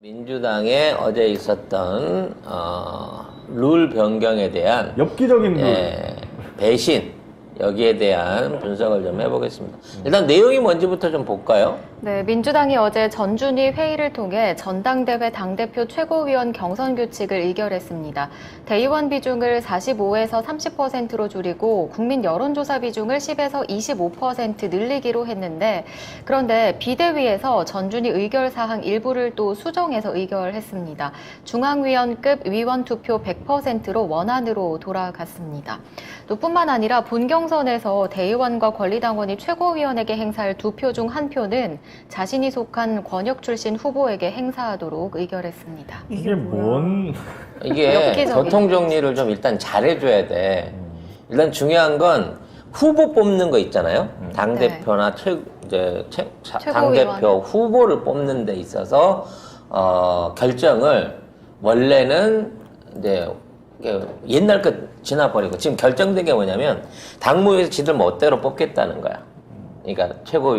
민주당에 어제 있었던 룰 변경에 대한 엽기적인 룰. 배신 여기에 대한 분석을 좀 해보겠습니다. 일단 내용이 뭔지부터 좀 볼까요? 네, 민주당이 어제 전준위 회의를 통해 전당대회 당대표 최고위원 경선 규칙을 의결했습니다. 대의원 비중을 45에서 30%로 줄이고 국민 여론조사 비중을 10에서 25% 늘리기로 했는데, 그런데 비대위에서 전준위 의결 사항 일부를 또 수정해서 의결했습니다. 중앙위원급 위원 투표 100%로 원안으로 돌아갔습니다. 또 뿐만 아니라 본경선에서 대의원과 권리당원이 최고위원에게 행사할 2표 중 1표는 자신이 속한 권역 출신 후보에게 행사하도록 의결했습니다. 이게 뭔? 이게 교통 정리를 좀 일단 잘해줘야 돼. 일단 중요한 건 후보 뽑는 거 있잖아요. 당대표나 당대표 후보를 뽑는 데 있어서 결정을 원래는 이제 옛날 것 지나버리고 지금 결정된 게 뭐냐면 당무에서 지들 멋대로 뽑겠다는 거야. 그러니까 최고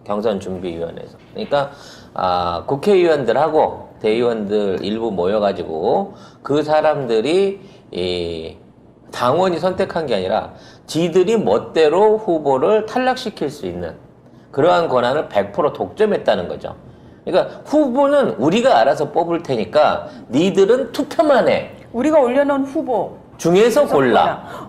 경선준비위원회에서. 그러니까 국회의원들하고 대의원들 일부 모여가지고 그 사람들이 당원이 선택한 게 아니라 지들이 멋대로 후보를 탈락시킬 수 있는 그러한 권한을 100% 독점했다는 거죠. 그러니까 후보는 우리가 알아서 뽑을 테니까 니들은 투표만 해. 우리가 올려놓은 후보 중에서 골라.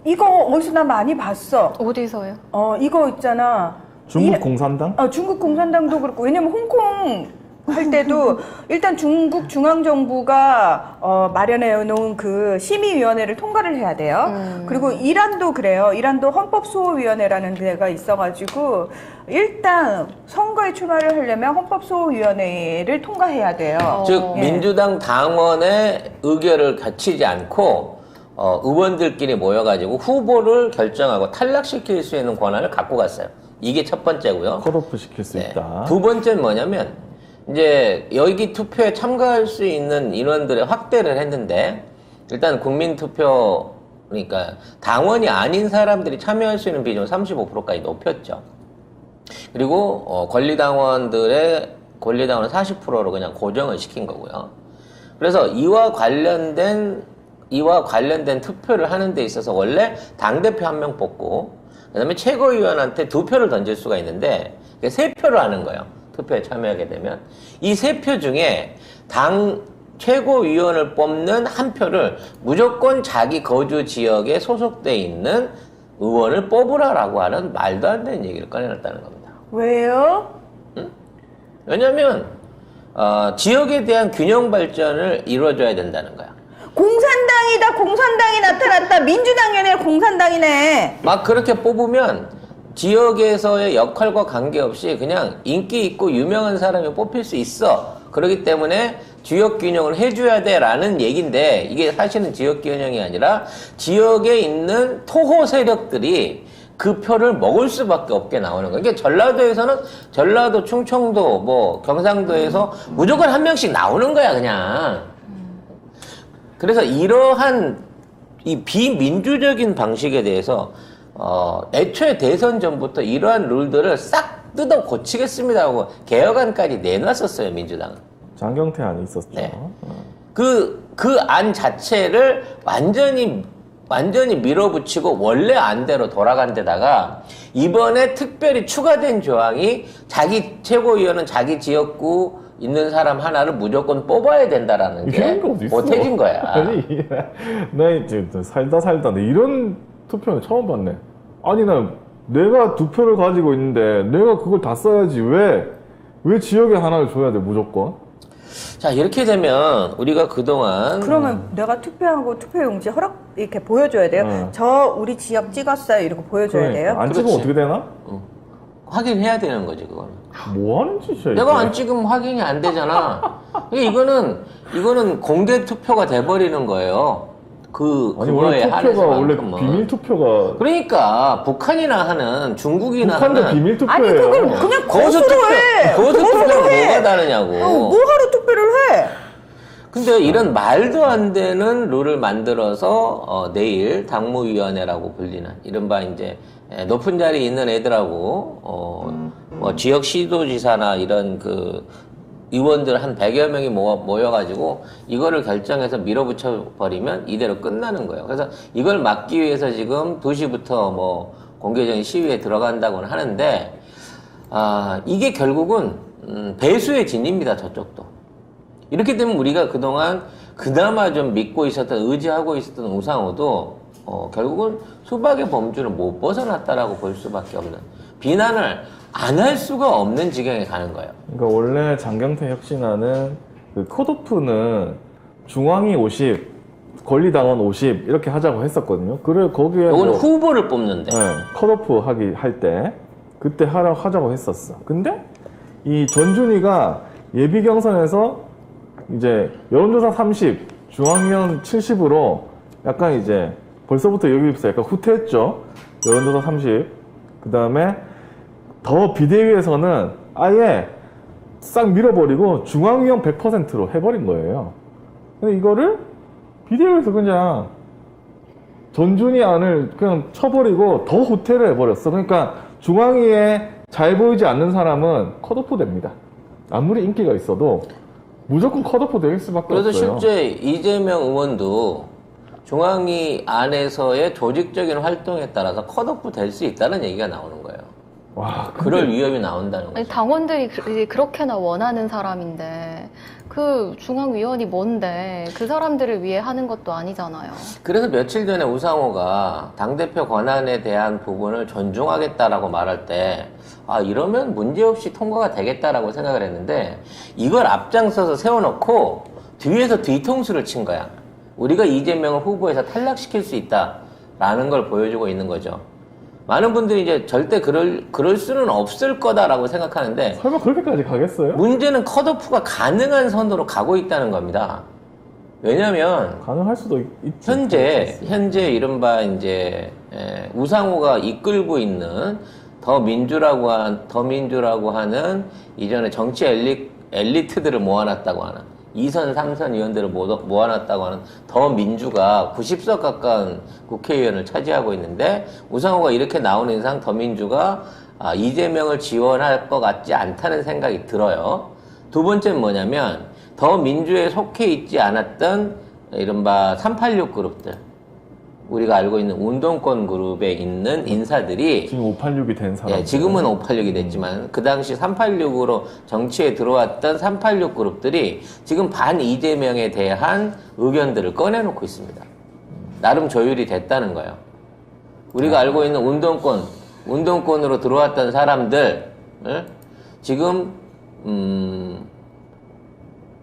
이거 어디서 나 많이 봤어. 어디서요? 이거 있잖아. 중국 공산당? 중국 공산당도 그렇고. 왜냐면 홍콩 할 때도 일단 중국 중앙정부가 마련해 놓은 그 심의위원회를 통과를 해야 돼요. 그리고 이란도 그래요. 이란도 헌법소호위원회라는 데가 있어가지고 일단 선거에 출마를 하려면 헌법소호위원회를 통과해야 돼요. 즉 민주당 당원의 의결을 갖추지 않고 의원들끼리 모여가지고 후보를 결정하고 탈락시킬 수 있는 권한을 갖고 갔어요. 이게 첫 번째고요. 컷오프 시킬 수 있다. 두 번째는 뭐냐면 이제 여기 투표에 참가할 수 있는 인원들의 확대를 했는데 일단 국민투표 그러니까 당원이 아닌 사람들이 참여할 수 있는 비중을 35%까지 높였죠. 그리고 권리당원은 40%로 그냥 고정을 시킨 거고요. 그래서 이와 관련된 투표를 하는 데 있어서 원래 당대표 1명 뽑고 그다음에 최고위원한테 2표를 던질 수가 있는데 3표를 하는 거예요. 투표에 참여하게 되면 이 3표 중에 당 최고위원을 뽑는 1표를 무조건 자기 거주 지역에 소속돼 있는 의원을 뽑으라라고 하는 말도 안 되는 얘기를 꺼내놨다는 겁니다. 왜요? 왜냐하면 지역에 대한 균형 발전을 이루어줘야 된다는 거야. 공산당이다. 공산당이 나타났다. 민주당이 아니라 공산당이네. 막 그렇게 뽑으면 지역에서의 역할과 관계없이 그냥 인기 있고 유명한 사람이 뽑힐 수 있어. 그렇기 때문에 지역 균형을 해줘야 돼 라는 얘기인데 이게 사실은 지역 균형이 아니라 지역에 있는 토호 세력들이 그 표를 먹을 수밖에 없게 나오는 거예요. 그러니까 전라도, 충청도, 경상도에서 무조건 1명씩 나오는 거야, 그냥. 그래서 이러한 이 비민주적인 방식에 대해서 애초에 대선 전부터 이러한 룰들을 싹 뜯어 고치겠습니다 하고 개혁안까지 내놨었어요, 민주당은. 장경태 안이 있었죠. 네. 그 안 자체를 완전히 밀어붙이고 원래 안대로 돌아간 데다가 이번에 특별히 추가된 조항이 자기 최고위원은 자기 지역구 있는 사람 하나를 무조건 뽑아야 된다라는 게 못해진 거야. 아니, 나 이제 살다 나 이런 투표는 처음 봤네. 아니, 내가 2표를 가지고 있는데 내가 그걸 다 써야지. 왜 지역에 하나를 줘야 돼, 무조건? 자, 이렇게 되면 우리가 그동안 그러면 내가 투표하고 투표용지 이렇게 보여줘야 돼요. 저 우리 지역 찍었어요. 이렇게 보여줘야 돼요. 안 찍으면 어떻게 되나? 확인해야 되는 거지, 그거는. 뭐 하는 짓이야, 내가 이게? 안 찍으면 확인이 안 되잖아. 이거는 공개 투표가 돼버리는 거예요. 아니, 원래 투표가 원래 비밀 투표가. 그러니까 북한이나 하는 중국이나 북한도 하는 비밀 투표예요. 아니 그걸 그냥 거수로 해. 거수 투표랑 뭐가 다르냐고. 뭐하러 투표를 해? 근데 이런 말도 안 되는 룰을 만들어서 내일 당무위원회라고 불리는 이른바 이제 높은 자리에 있는 애들하고 지역 시도지사나 이런 의원들 한 100여 명이 모여가지고 이거를 결정해서 밀어붙여 버리면 이대로 끝나는 거예요. 그래서 이걸 막기 위해서 지금 2시부터 뭐 공개적인 시위에 들어간다고는 하는데, 이게 결국은 배수의 진입니다. 저쪽도. 이렇게 되면 우리가 그동안 그나마 좀 믿고 있었던, 의지하고 있었던 우상호도 결국은 수박의 범주를 못 벗어났다라고 볼 수밖에 없는, 비난을 안 할 수가 없는 지경에 가는 거예요. 그러니까 원래 장경태 혁신안은 그 컷오프는 중앙이 50, 권리당원 50 이렇게 하자고 했었거든요. 그래 거기에 이거는 후보를 뽑는데. 네, 컷오프 할 때 그때 하자고 했었어. 근데 이 전준희가 예비 경선에서 이제 여론조사 30, 중앙위원 70으로 약간 이제 벌써부터 여기서 약간 후퇴했죠. 여론조사 30. 그 다음에 더 비대위에서는 아예 싹 밀어버리고 중앙위원 100%로 해버린 거예요. 근데 이거를 비대위에서 그냥 전준희 안을 그냥 쳐버리고 더 후퇴를 해버렸어. 그러니까 중앙위에 잘 보이지 않는 사람은 컷오프 됩니다. 아무리 인기가 있어도 무조건 컷오프 될 수밖에 그래서 없어요. 실제 이재명 의원도 중앙위 안에서의 조직적인 활동에 따라서 컷오프 될 수 있다는 얘기가 나오는 거예요. 와, 그럴 위험이 나온다는 아니, 거죠. 당원들이 그렇게나 원하는 사람인데 그 중앙위원이 뭔데 그 사람들을 위해 하는 것도 아니잖아요. 그래서 며칠 전에 우상호가 당대표 권한에 대한 부분을 존중하겠다라고 말할 때, 이러면 문제없이 통과가 되겠다라고 생각을 했는데, 이걸 앞장서서 세워놓고 뒤에서 뒤통수를 친 거야. 우리가 이재명을 후보에서 탈락시킬 수 있다라는 걸 보여주고 있는 거죠. 많은 분들이 이제 절대 그럴 수는 없을 거다라고 생각하는데, 설마 그렇게까지 가겠어요? 문제는 컷오프가 가능한 선으로 가고 있다는 겁니다. 왜냐면 가능할 수도 있지. 현재 이른바 이제 우상호가 이끌고 있는 더민주라고 하는 이전에 정치 엘리트들을 모아놨다고 하는 2선, 3선 의원들을 모아놨다고 하는 더민주가 90석 가까운 국회의원을 차지하고 있는데, 우상호가 이렇게 나오는 이상 더민주가 이재명을 지원할 것 같지 않다는 생각이 들어요. 두 번째는 뭐냐면, 더민주에 속해 있지 않았던 이른바 386 그룹들, 우리가 알고 있는 운동권 그룹에 있는 인사들이 지금 586이 된 사람. 지금은 586이 됐지만 그 당시 386으로 정치에 들어왔던 386 그룹들이 지금 반 이재명에 대한 의견들을 꺼내놓고 있습니다. 나름 조율이 됐다는 거예요. 우리가 알고 있는 운동권으로 들어왔던 사람들, 지금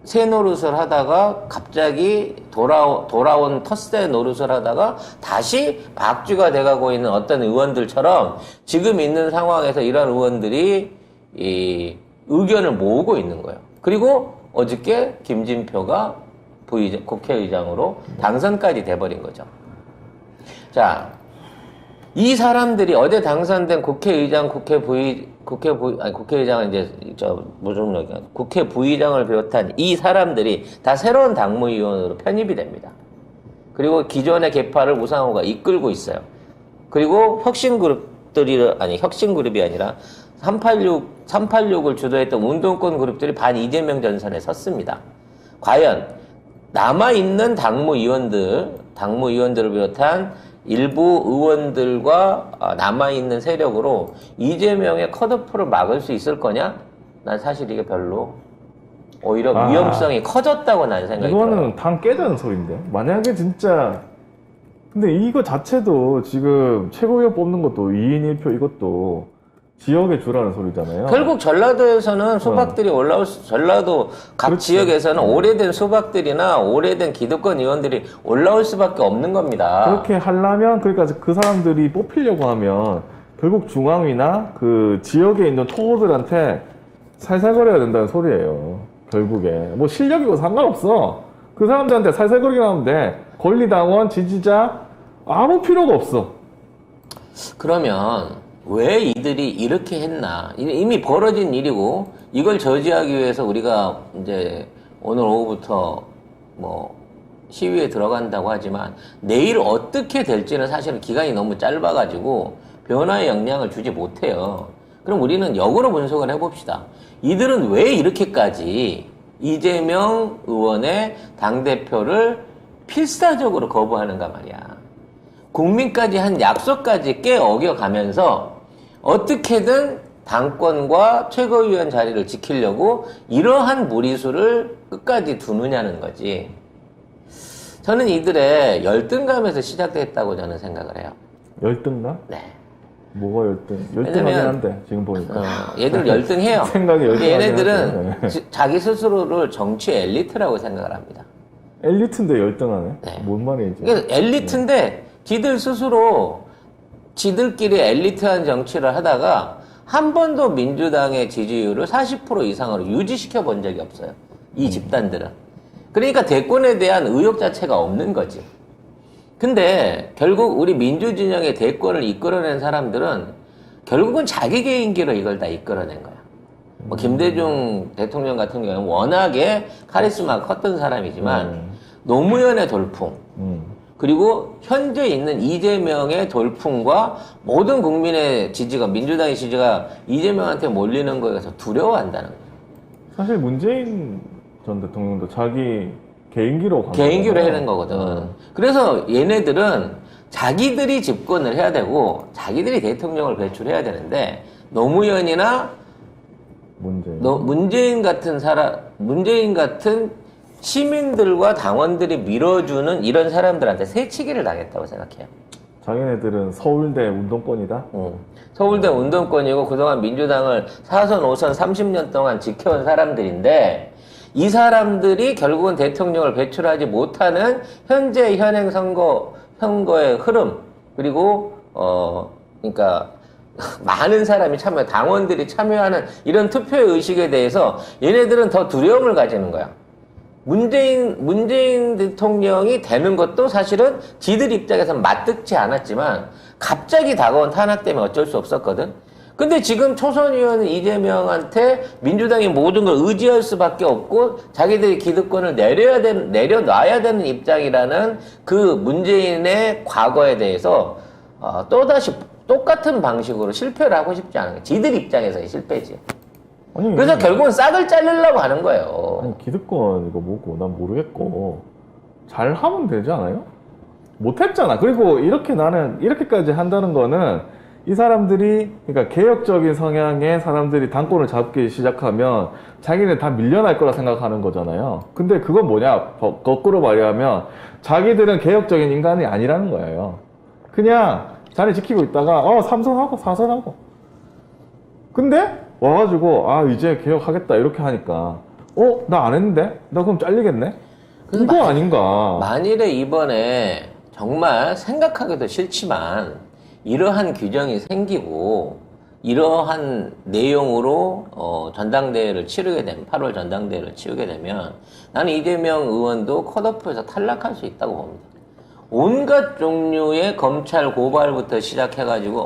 새 노릇을 하다가 갑자기 돌아온 텃세 노릇을 하다가 다시 박쥐가 돼가고 있는 어떤 의원들처럼 지금 있는 상황에서 이런 의원들이 이 의견을 모으고 있는 거예요. 그리고 어저께 김진표가 국회의장으로 당선까지 돼버린 거죠. 자, 이 사람들이 어제 당선된 국회의장, 국회의장은 이제 국회 부의장을 비롯한 이 사람들이 다 새로운 당무위원으로 편입이 됩니다. 그리고 기존의 개파를 우상호가 이끌고 있어요. 그리고 혁신그룹이 아니라 386을 주도했던 운동권 그룹들이 반 이재명 전선에 섰습니다. 과연 남아있는 당무위원들을 비롯한 일부 의원들과 남아있는 세력으로 이재명의 컷오프를 막을 수 있을 거냐? 난 사실 이게 별로 오히려 위험성이 커졌다고 난 생각이 들어요. 이거는 당 깨자는 소리인데. 만약에 진짜 근데 이거 자체도 지금 최고위원 뽑는 것도 2인 1표 이것도 지역에 주라는 소리잖아요. 결국 전라도에서는 수박들이 전라도 각 그렇지. 지역에서는 오래된 수박들이나 오래된 기득권 의원들이 올라올 수밖에 없는 겁니다. 그렇게 하려면 그러니까 그 사람들이 뽑히려고 하면 결국 중앙위나 그 지역에 있는 토호들한테 살살거려야 된다는 소리예요. 결국에 뭐 실력이고 상관없어. 그 사람들한테 살살거리기만 하면 돼. 권리당원, 지지자 아무 필요가 없어. 그러면 왜 이들이 이렇게 했나? 이미 벌어진 일이고 이걸 저지하기 위해서 우리가 이제 오늘 오후부터 뭐 시위에 들어간다고 하지만 내일 어떻게 될지는 사실은 기간이 너무 짧아가지고 변화의 영향을 주지 못해요. 그럼 우리는 역으로 분석을 해봅시다. 이들은 왜 이렇게까지 이재명 의원의 당대표를 필사적으로 거부하는가 말이야. 국민까지 한 약속까지 깨 어겨가면서 어떻게든 당권과 최고위원 자리를 지키려고 이러한 무리수를 끝까지 두느냐는 거지. 저는 이들의 열등감에서 시작됐다고 저는 생각을 해요. 열등감? 네. 뭐가 열등하긴 한데 지금 보니까 얘들 열등해요. 생각이 열등하긴 얘네들은 한데. 자기 스스로를 정치 엘리트라고 생각을 합니다. 엘리트인데 열등하네? 네. 뭔 말이지? 그러니까 엘리트인데 지들 스스로 지들끼리 엘리트한 정치를 하다가 한 번도 민주당의 지지율을 40% 이상으로 유지시켜 본 적이 없어요. 이 집단들은. 그러니까 대권에 대한 의욕 자체가 없는 거지. 근데 결국 우리 민주진영의 대권을 이끌어낸 사람들은 결국은 자기 개인기로 이걸 다 이끌어낸 거야. 뭐 김대중 대통령 같은 경우는 워낙에 카리스마가 컸던 사람이지만 노무현의 돌풍, 그리고 현재 있는 이재명의 돌풍과 모든 국민의 지지가, 민주당의 지지가 이재명한테 몰리는 거에 대해서 두려워한다는 거예요. 사실 문재인 전 대통령도 자기 개인기로 간 개인기로 거잖아요. 해낸 거거든. 그래서 얘네들은 자기들이 집권을 해야 되고 자기들이 대통령을 배출해야 되는데 노무현이나 문재인 같은 시민들과 당원들이 밀어주는 이런 사람들한테 새치기를 당했다고 생각해요. 자기네들은 서울대 운동권이다? 서울대 운동권이고 그동안 민주당을 4선, 5선 30년 동안 지켜온 사람들인데 이 사람들이 결국은 대통령을 배출하지 못하는 현재 현행 선거의 흐름, 그리고 그러니까 많은 사람이 당원들이 참여하는 이런 투표의 의식에 대해서 얘네들은 더 두려움을 가지는 거야. 문재인 대통령이 되는 것도 사실은 지들 입장에서는 맞듣지 않았지만 갑자기 다가온 탄압 때문에 어쩔 수 없었거든. 근데 지금 초선 의원은 이재명한테 민주당이 모든 걸 의지할 수밖에 없고 자기들이 기득권을 내려놔야 되는 입장이라는 그 문재인의 과거에 대해서 또다시 똑같은 방식으로 실패를 하고 싶지 않은 거야. 지들 입장에서의 실패지. 아니, 그래서 결국은 싹을 자르려고 하는 거예요. 아니, 기득권 이거 뭐고 난 모르겠고 잘 하면 되지 않아요? 못했잖아. 그리고 나는 이렇게까지 한다는 거는 이 사람들이, 그러니까 개혁적인 성향의 사람들이 당권을 잡기 시작하면 자기네 다 밀려날 거라 생각하는 거잖아요. 근데 그건 뭐냐? 거꾸로 말하면 자기들은 개혁적인 인간이 아니라는 거예요. 그냥 자리 지키고 있다가 3선하고 4선하고. 근데 와가지고 이제 개혁하겠다 이렇게 하니까 나 안 했는데? 나 그럼 잘리겠네? 그거 아닌가? 만일에 이번에 정말 생각하기도 싫지만 이러한 규정이 생기고 이러한 내용으로 전당대회를 치르게 되면 8월 전당대회를 치르게 되면 나는 이재명 의원도 컷오프에서 탈락할 수 있다고 봅니다. 온갖 종류의 검찰 고발부터 시작해가지고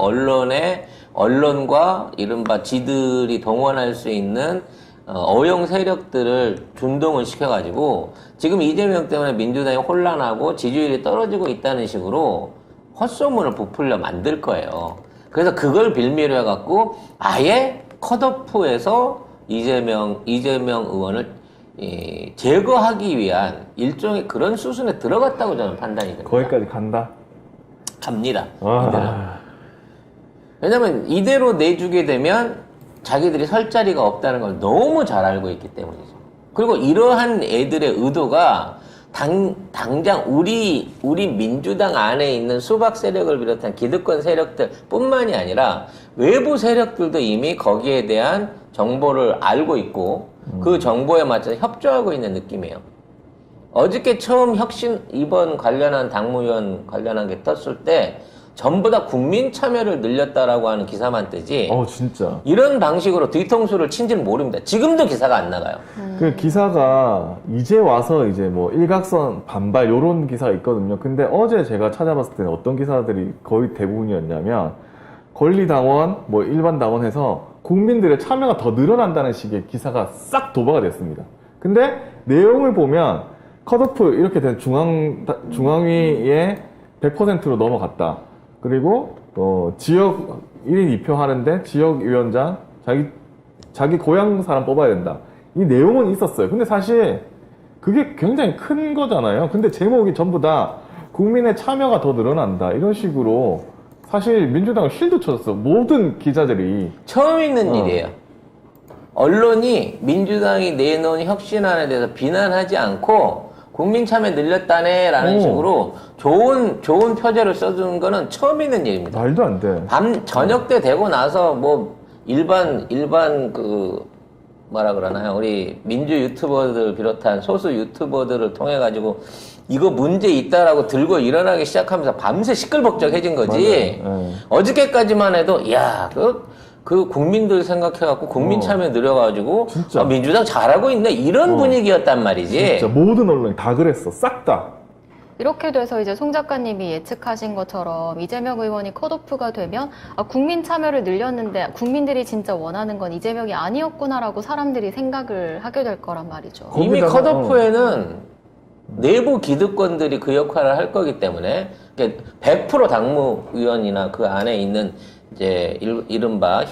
언론과 이른바 지들이 동원할 수 있는 어용 세력들을 준동을 시켜가지고 지금 이재명 때문에 민주당이 혼란하고 지지율이 떨어지고 있다는 식으로 헛소문을 부풀려 만들 거예요. 그래서 그걸 빌미로 해갖고 아예 컷오프에서 이재명 의원을 제거하기 위한 일종의 그런 수순에 들어갔다고 저는 판단이 됩니다. 거기까지 간다? 갑니다. 왜냐면 이대로 내주게 되면 자기들이 설 자리가 없다는 걸 너무 잘 알고 있기 때문이죠. 그리고 이러한 애들의 의도가 당장 우리 민주당 안에 있는 수박 세력을 비롯한 기득권 세력들 뿐만이 아니라 외부 세력들도 이미 거기에 대한 정보를 알고 있고 그 정보에 맞춰서 협조하고 있는 느낌이에요. 어저께 처음 이번 관련한 당무위원 관련한 게 떴을 때 전부 다 국민 참여를 늘렸다라고 하는 기사만 뜨지. 진짜. 이런 방식으로 뒤통수를 친지는 모릅니다. 지금도 기사가 안 나가요. 그 기사가 이제 와서 이제 뭐 일각선 반발 요런 기사가 있거든요. 근데 어제 제가 찾아봤을 때는 어떤 기사들이 거의 대부분이었냐면 권리당원, 뭐 일반당원 해서 국민들의 참여가 더 늘어난다는 식의 기사가 싹 도배가 됐습니다. 근데 내용을 보면 컷오프 이렇게 된 중앙위에 100%로 넘어갔다. 그리고 지역 1인 2표 하는데 지역위원장 자기 고향 사람 뽑아야 된다. 이 내용은 있었어요. 근데 사실 그게 굉장히 큰 거잖아요. 근데 제목이 전부 다 국민의 참여가 더 늘어난다. 이런 식으로 사실 민주당을 쉴드 쳤어. 모든 기자들이. 처음 있는 일이에요. 언론이 민주당이 내놓은 혁신안에 대해서 비난하지 않고 국민 참여 늘렸다네라는 식으로 좋은 표제를 써주는 거는 처음 있는 일입니다. 말도 안 돼. 저녁 때 되고 나서 뭐 일반 그 뭐라 그러나요? 우리 민주 유튜버들 비롯한 소수 유튜버들을 통해 가지고 이거 문제 있다라고 들고 일어나기 시작하면서 밤새 시끌벅적해진 거지. 어저께까지만 해도 야, 그 국민들 생각해갖고 국민 참여 늘려가지고 진짜. 민주당 잘하고 있네 이런 분위기였단 말이지. 진짜 모든 언론이 다 그랬어. 싹 다. 이렇게 돼서 이제 송 작가님이 예측하신 것처럼 이재명 의원이 컷오프가 되면 국민 참여를 늘렸는데 국민들이 진짜 원하는 건 이재명이 아니었구나라고 사람들이 생각을 하게 될 거란 말이죠. 이미 거기다가, 컷오프에는 내부 기득권들이 그 역할을 할 거기 때문에 100% 당무위원이나 그 안에 있는 이제 이른바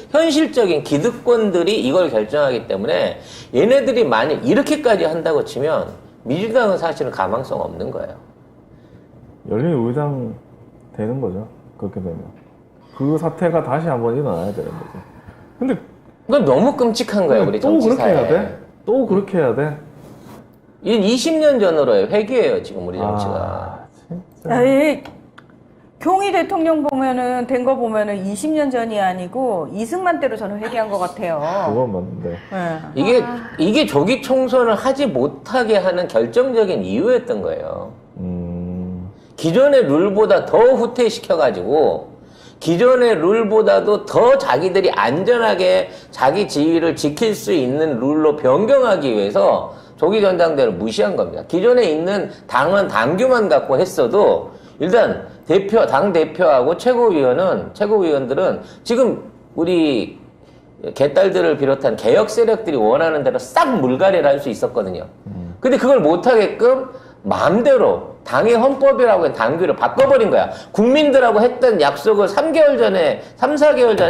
현실적인 기득권들이 이걸 결정하기 때문에 얘네들이 만약 이렇게까지 한다고 치면 민주당은 사실은 가망성 없는 거예요. 열린 우회장 되는 거죠. 그렇게 되면. 그 사태가 다시 한번 일어나야 되는 거죠. 근데 그건 너무 끔찍한 거예요, 우리 또 정치사에. 그렇게 해야 돼? 또 그렇게 해야 돼? 이건 20년 전으로의 회귀예요, 지금 우리 정치가. 아, 진짜. 아니, 경희 대통령 보면은 된 거 보면은 20년 전이 아니고 이승만 때로 저는 회귀한 것 같아요. 그건 맞는데. 네. 이게 조기 총선을 하지 못하게 하는 결정적인 이유였던 거예요. 기존의 룰보다 더 후퇴시켜가지고 기존의 룰보다도 더 자기들이 안전하게 자기 지위를 지킬 수 있는 룰로 변경하기 위해서 조기 전당대회를 무시한 겁니다. 기존에 있는 당원 당규만 갖고 했어도 일단 당 대표하고 최고위원들은 지금 우리 개딸들을 비롯한 개혁 세력들이 원하는 대로 싹 물갈이를 할 수 있었거든요. 근데 그걸 못하게끔 마음대로 당의 헌법이라고 한 당규를 바꿔버린 거야. 국민들하고 했던 약속을 3, 4개월 전에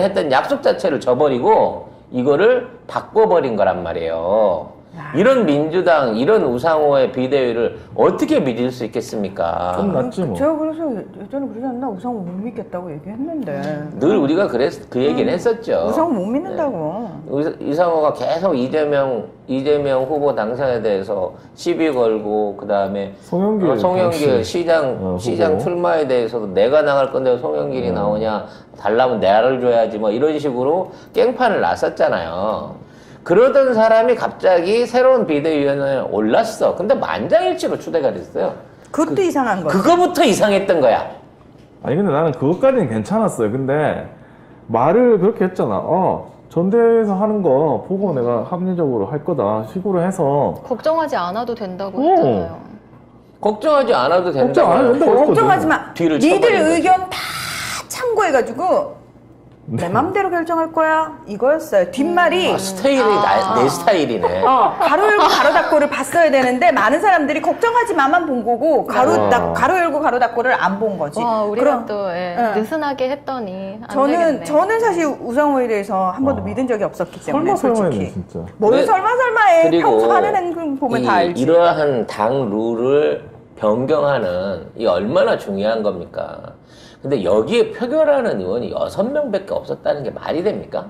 했던 약속 자체를 저버리고 이거를 바꿔버린 거란 말이에요. 이런 민주당, 이런 우상호의 비대위를 어떻게 믿을 수 있겠습니까? 좀 낫지 뭐. 제가 그래서 예전에 그러지 않나? 우상호 못 믿겠다고 얘기했는데. 늘 우리가 그 얘기는 했었죠. 우상호 못 믿는다고. 이상호가 계속 이재명 후보 당선에 대해서 시비 걸고 그다음에 송영길 시장 출마에 대해서도 내가 나갈 건데 송영길이 나오냐 달라면 나를 줘야지 뭐 이런 식으로 깽판을 났었잖아요. 그러던 사람이 갑자기 새로운 비대위원회에 올랐어. 근데 만장일치로 추대가 됐어요. 그것도 이상한 거야. 그거부터 이상했던 거야. 아니 근데 나는 그것까지는 괜찮았어요. 근데 말을 그렇게 했잖아. 전대회에서 하는 거 보고 내가 합리적으로 할 거다 식으로 해서 걱정하지 않아도 된다고 했잖아요. 걱정하지 않아도 된다. 걱정 안 해도 된다고 했거든. 걱정하지 마. 뒤를 니들 쳐버린 거지. 의견 다 참고해가지고 내 맘대로 결정할 거야. 이거였어요. 뒷말이 스타일이 내 스타일이네. 가로 열고 가로 닫고를 봤어야 되는데 많은 사람들이 걱정하지 마만 본 거고 가로 열고 가로 닫고를 안 본 거지. 와, 우리가 그럼 또 느슨하게 했더니 안 되겠네. 저는 사실 우상호에 대해서 한 번도 믿은 적이 없었기 때문에 설마 솔직히. 했네 진짜. 뭘 설마해. 그리고 평소 하는 행동 보면 다 알지. 이러한 당 룰을 변경하는 이 얼마나 중요한 겁니까? 근데 여기에 표결하는 의원이 6명밖에 없었다는 게 말이 됩니까?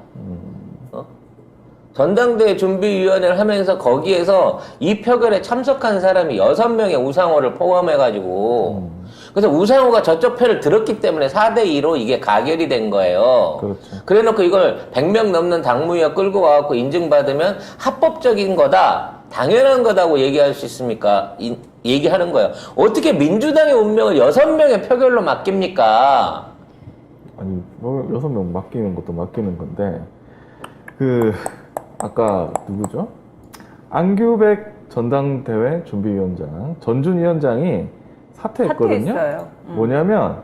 전당대회 준비위원회를 하면서 거기에서 이 표결에 참석한 사람이 6명의 우상호를 포함해가지고 그래서 우상호가 저쪽 표를 들었기 때문에 4대2로 이게 가결이 된 거예요. 그렇죠. 그래 놓고 이걸 100명 넘는 당무위원 끌고 와갖고 인증받으면 합법적인 거다, 당연한 거다고 얘기할 수 있습니까? 얘기하는 거예요. 어떻게 민주당의 운명을 6명의 표결로 맡깁니까? 아니 6명 맡기는 것도 맡기는 건데 아까 누구죠? 안규백 전당대회 준비위원장 전준 위원장이 사퇴했거든요. 사퇴했어요. 뭐냐면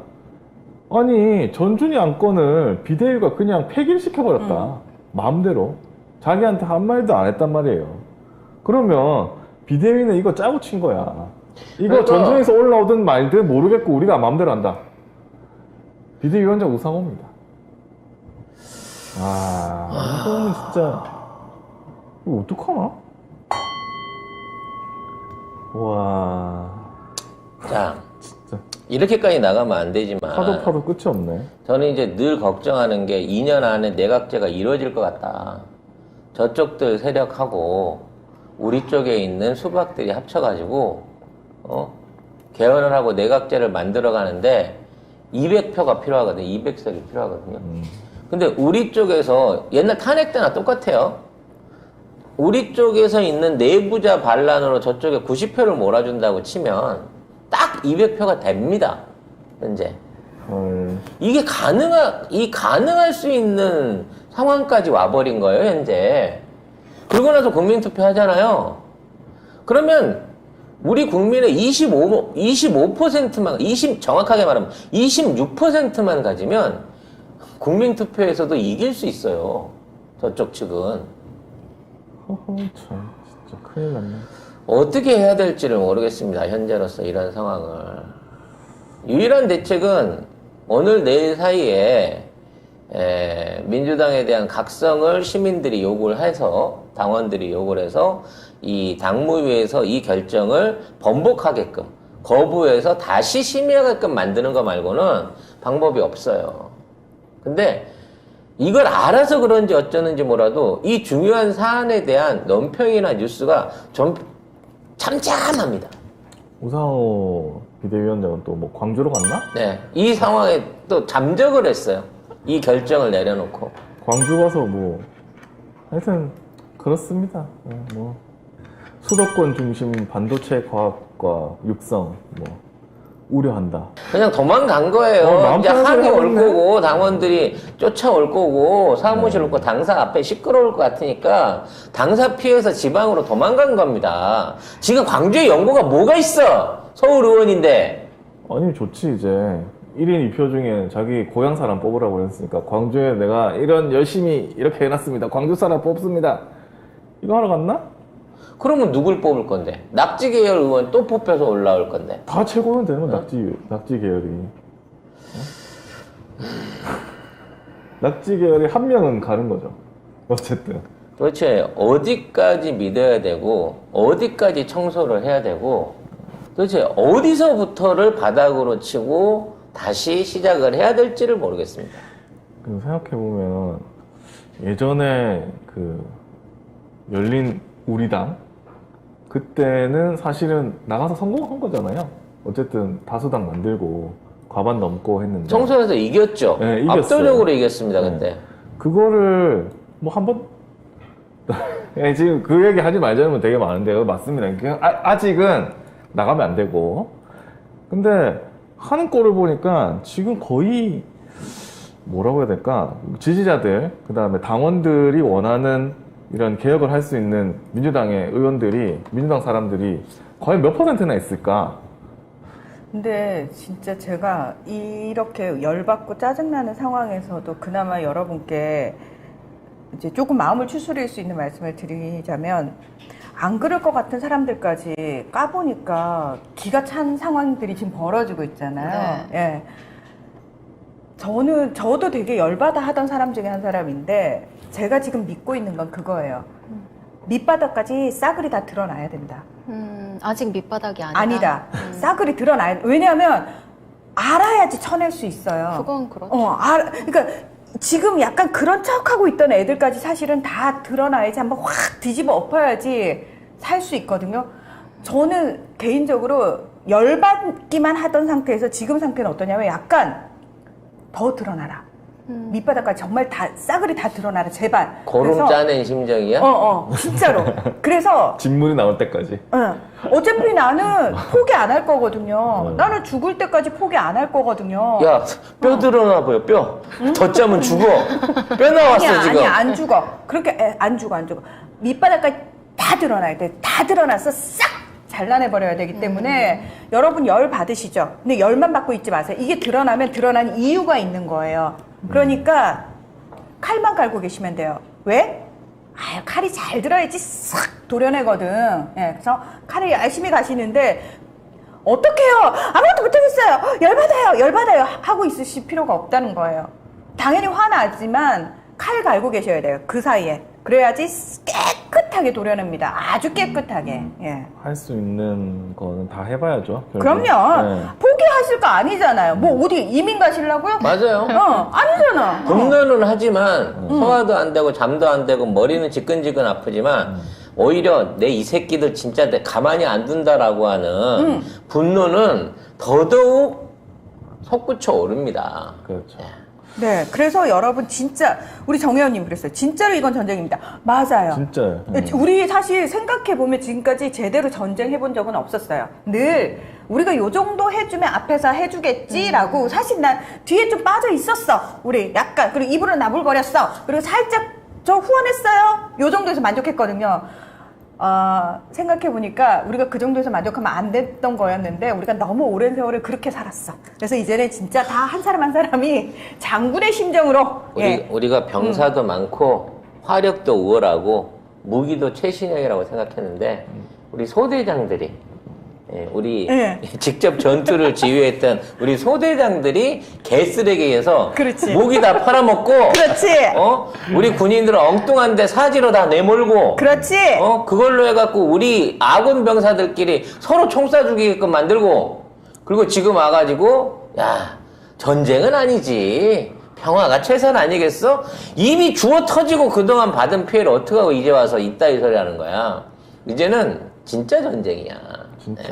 아니 전준이 안건을 비대위가 그냥 폐기를 시켜버렸다. 마음대로 자기한테 한 말도 안 했단 말이에요. 그러면 비대위는 이거 짜고 친 거야. 이거 그러니까 전준에서 올라오든 말든 모르겠고 우리가 마음대로 한다. 비대위원장 우상호입니다. 이거는 진짜 이거 어떡하나? 와, 자, 진짜 이렇게까지 나가면 안 되지만 파도 끝이 없네. 저는 이제 늘 걱정하는 게 2년 안에 내각제가 이루어질 것 같다. 저쪽들 세력하고 우리 쪽에 있는 수박들이 합쳐가지고 개헌을 하고 내각제를 만들어 가는데 200표가 필요하거든요. 200석이 필요하거든요. 근데 우리 쪽에서 옛날 탄핵 때나 똑같아요. 우리 쪽에서 있는 내부자 반란으로 저쪽에 90표를 몰아준다고 치면 딱 200표가 됩니다. 현재. 이게 가능할 수 있는 상황까지 와버린 거예요, 현재. 그러고 나서 국민투표 하잖아요. 그러면 우리 국민의 25%만, 정확하게 말하면 26%만 가지면 국민투표에서도 이길 수 있어요. 저쪽 측은. 참, 진짜 큰일 났네. 어떻게 해야 될지를 모르겠습니다. 현재로서 이런 상황을. 유일한 대책은 오늘 내일 사이에 민주당에 대한 각성을 시민들이 요구를 해서, 당원들이 요구를 해서 이 당무위에서 이 결정을 번복하게끔, 거부해서 다시 심의하게끔 만드는 거 말고는 방법이 없어요. 근데 이걸 알아서 그런지 어쩌는지 몰라도 이 중요한 사안에 대한 논평이나 뉴스가 좀 참참합니다. 우상호 비대위원장은 또 뭐 광주로 갔나? 네, 이 상황에 또 잠적을 했어요. 이 결정을 내려놓고. 광주 가서 뭐 하여튼 그렇습니다. 뭐 수도권 중심 반도체 과학과 육성 뭐 우려한다. 그냥 도망간 거예요. 마음 이제 편하게 항의 올 하겠네. 거고, 당원들이 쫓아올 거고, 사무실 올 거, 당사 앞에 시끄러울 것 같으니까, 당사 피해서 지방으로 도망간 겁니다. 지금 광주에 연고가 뭐가 있어? 서울 의원인데. 아니 좋지 이제 1인 2표 중에 자기 고향 사람 뽑으라고 했으니까 광주에 내가 이런 열심히 이렇게 해놨습니다. 광주 사람 뽑습니다. 이거 하러 갔나? 그러면 누굴 뽑을 건데? 낙지 계열 의원 또 뽑혀서 올라올 건데. 다 최고면 되는 거 낙지 계열이. 낙지 계열이 한 명은 가는 거죠. 어쨌든. 도대체 어디까지 믿어야 되고, 어디까지 청소를 해야 되고, 도대체 어디서부터를 바닥으로 치고 다시 시작을 해야 될지를 모르겠습니다. 그리고 생각해보면 예전에 그 열린 우리당 그때는 사실은 나가서 성공한 거잖아요. 어쨌든 다수당 만들고 과반 넘고 했는데 청소에서 이겼죠. 네, 이겼어요. 압도적으로 이겼습니다. 네. 그때. 그거를 뭐 한번 지금 그 얘기 하지 말자면 되게 많은데요. 맞습니다. 아직은 나가면 안 되고. 근데 하는 꼴을 보니까 지금 거의 뭐라고 해야 될까? 지지자들, 그 다음에 당원들이 원하는 이런 개혁을 할 수 있는 민주당의 의원들이, 민주당 사람들이 과연 몇 %나 있을까? 근데 진짜 제가 이렇게 열받고 짜증나는 상황에서도 그나마 여러분께 이제 조금 마음을 추스릴 수 있는 말씀을 드리자면, 안 그럴 것 같은 사람들까지 까보니까 기가 찬 상황들이 지금 벌어지고 있잖아요. 예. 저도 되게 열받아 하던 사람 중에 한 사람인데, 제가 지금 믿고 있는 건 그거예요. 밑바닥까지 싸그리 다 드러나야 된다. 아직 밑바닥이 아니다. 아니다. 싸그리 드러나야. 왜냐하면 알아야지 쳐낼 수 있어요. 그건 그렇죠. 그러니까 지금 약간 그런 척하고 있던 애들까지 사실은 다 드러나야지, 한번 확 뒤집어 엎어야지 살 수 있거든요. 저는 개인적으로 열받기만 하던 상태에서 지금 상태는 어떠냐면, 약간 더 드러나라. 밑바닥까지 정말 다 싸그리 다 드러나라, 제발. 고름 짜낸 심정이야? 진짜로. 그래서 진물이 나올 때까지. 어차피 나는 포기 안 할 거거든요. 나는 죽을 때까지 포기 안 할 거거든요. 야, 뼈 드러나 보여, 뼈. 더 짜면 죽어. 뼈 나왔어, 아니야, 지금. 아니야, 안 죽어. 그렇게 안 죽어. 밑바닥까지 다 드러나야 돼. 다 드러나서 싹 잘라내버려야 되기 때문에 여러분 열 받으시죠? 근데 열만 받고 있지 마세요. 이게 드러나면 드러난 이유가 있는 거예요. 그러니까 칼만 갈고 계시면 돼요. 왜? 칼이 잘 들어야지 싹 도려내거든. 예, 그래서 칼을 열심히 가시는데, 어떡해요? 아무것도 못하겠어요. 열받아요 하고 있으실 필요가 없다는 거예요. 당연히 화나지만 칼 갈고 계셔야 돼요. 그 사이에. 그래야지 깨끗하게 도려냅니다. 아주 깨끗하게. 예. 할 수 있는 거는 다 해봐야죠. 결국. 그럼요. 네. 포기하실 거 아니잖아요. 뭐 어디 이민 가시려고요? 맞아요. 아니잖아. 분노는 하지만 소화도 안 되고 잠도 안 되고 머리는 지끈지끈 아프지만 오히려 내 이 새끼들 진짜 내 가만히 안 둔다라고 하는 분노는 더더욱 솟구쳐 오릅니다. 그렇죠. 네, 그래서 여러분 진짜 우리 정 의원님 그랬어요. 진짜로 이건 전쟁입니다. 맞아요. 진짜요. 우리 사실 생각해보면 지금까지 제대로 전쟁 해본 적은 없었어요. 늘 우리가 요 정도 해주면 앞에서 해주겠지라고 사실 난 뒤에 좀 빠져 있었어. 우리 약간 그리고 입으로 나불거렸어. 그리고 살짝 저 후원했어요. 요 정도에서 만족했거든요. 생각해보니까 우리가 그 정도에서 만족하면 안 됐던 거였는데 우리가 너무 오랜 세월을 그렇게 살았어. 그래서 이제는 진짜 다 한 사람 한 사람이 장군의 심정으로 우리가 병사도 많고 화력도 우월하고 무기도 최신형이라고 생각했는데 우리 소대장들이 우리 예. 직접 전투를 지휘했던 우리 소대장들이 개쓰레기에서 그렇지. 무기 다 팔아먹고 그렇지. 우리 군인들은 엉뚱한데 사지로 다 내몰고 그렇지. 그걸로 해갖고 우리 아군 병사들끼리 서로 총 쏴주게끔 만들고 그리고 지금 와가지고 야 전쟁은 아니지 평화가 최선 아니겠어? 이미 주워 터지고 그동안 받은 피해를 어떻게 하고 이제 와서 이따위 소리 하는 거야. 이제는 진짜 전쟁이야. 진짜.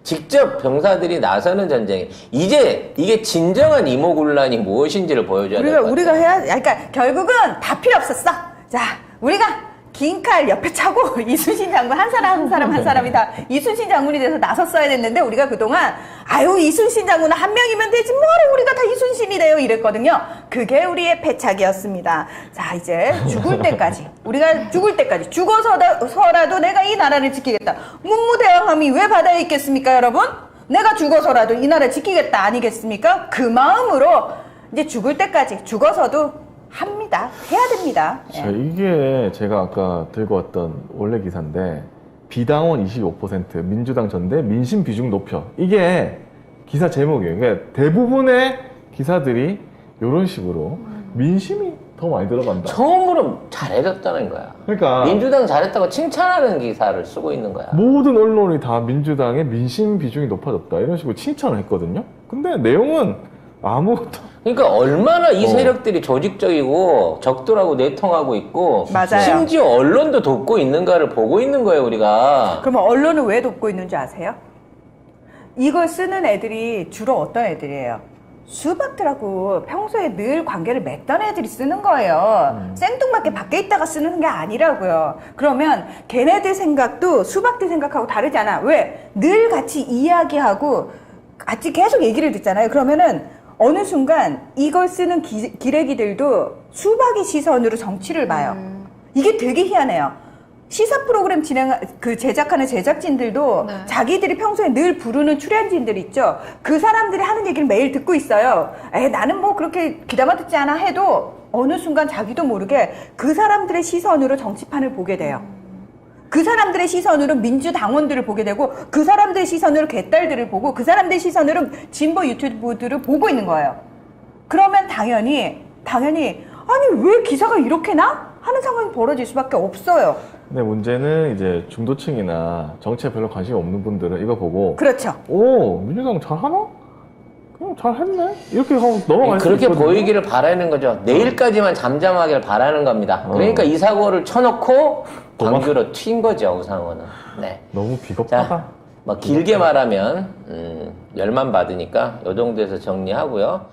직접 병사들이 나서는 전쟁이 이제 이게 진정한 이모군란이 무엇인지를 보여줘야 될 것 같아. 우리가 해야 그러니까 결국은 다 필요 없었어. 자, 우리가 긴 칼 옆에 차고 이순신 장군 한 사람이 다 이순신 장군이 돼서 나섰어야 됐는데 우리가 그동안 아유 이순신 장군은 한 명이면 되지 뭐하러 우리가 다 이순신이 돼요 이랬거든요. 그게 패착이었습니다. 자 이제 죽을 때까지 우리가 죽을 때까지 죽어서라도 내가 이 나라를 지키겠다. 문무대왕함이 왜 바다에 있겠습니까 여러분? 내가 죽어서라도 이 나라 지키겠다 아니겠습니까? 그 마음으로 이제 죽을 때까지 죽어서도 합니다. 해야 됩니다. 자, 이게 제가 아까 들고 왔던 원래 기사인데 비당원 25% 민주당 전대 민심 비중 높여 이게 기사 제목이에요. 그러니까 대부분의 기사들이 이런 식으로 민심이 더 많이 들어간다. 처음으로 잘해줬다는 거야. 그러니까 민주당 잘했다고 칭찬하는 기사를 쓰고 있는 거야. 모든 언론이 다 민주당의 민심 비중이 높아졌다 이런 식으로 칭찬을 했거든요. 근데 내용은 아무것도 그러니까 얼마나 이 세력들이 조직적이고 적들하고 내통하고 있고 맞아요. 심지어 언론도 돕고 있는가를 보고 있는 거예요 우리가. 그러면 언론을 왜 돕고 있는지 아세요? 이걸 쓰는 애들이 주로 어떤 애들이에요? 수박들하고 평소에 늘 관계를 맺던 애들이 쓰는 거예요. 생뚱맞게 밖에 있다가 쓰는 게 아니라고요. 그러면 걔네들 생각도 수박들 생각하고 다르잖아. 왜? 늘 같이 이야기하고 같이 계속 얘기를 듣잖아요. 그러면은 어느 순간 이걸 쓰는 기레기들도 수박의 시선으로 정치를 봐요. 이게 되게 희한해요. 시사 프로그램 제작하는 제작진들도 네. 자기들이 평소에 늘 부르는 출연진들 있죠. 그 사람들이 하는 얘기를 매일 듣고 있어요. 나는 뭐 그렇게 귀담아 듣지 않아 해도 어느 순간 자기도 모르게 그 사람들의 시선으로 정치판을 보게 돼요. 그 사람들의 시선으로 민주당원들을 보게 되고 그 사람들의 시선으로 개딸들을 보고 그 사람들의 시선으로 진보 유튜브들을 보고 있는 거예요. 그러면 당연히 아니 왜 기사가 이렇게 나? 하는 상황이 벌어질 수밖에 없어요. 근데 문제는 이제 중도층이나 정치에 별로 관심이 없는 분들은 이거 보고 그렇죠. 오 민주당 잘하나? 그냥 잘했네? 이렇게 하고 넘어갈 수 그렇게 있거든요. 보이기를 바라는 거죠. 내일까지만 잠잠하길 바라는 겁니다. 그러니까 이 사고를 쳐놓고 광주로 튄 거죠 우상호는. 네. 너무 비겁하다. 자, 뭐 길게 말하면 열만 받으니까 이 정도에서 정리하고요.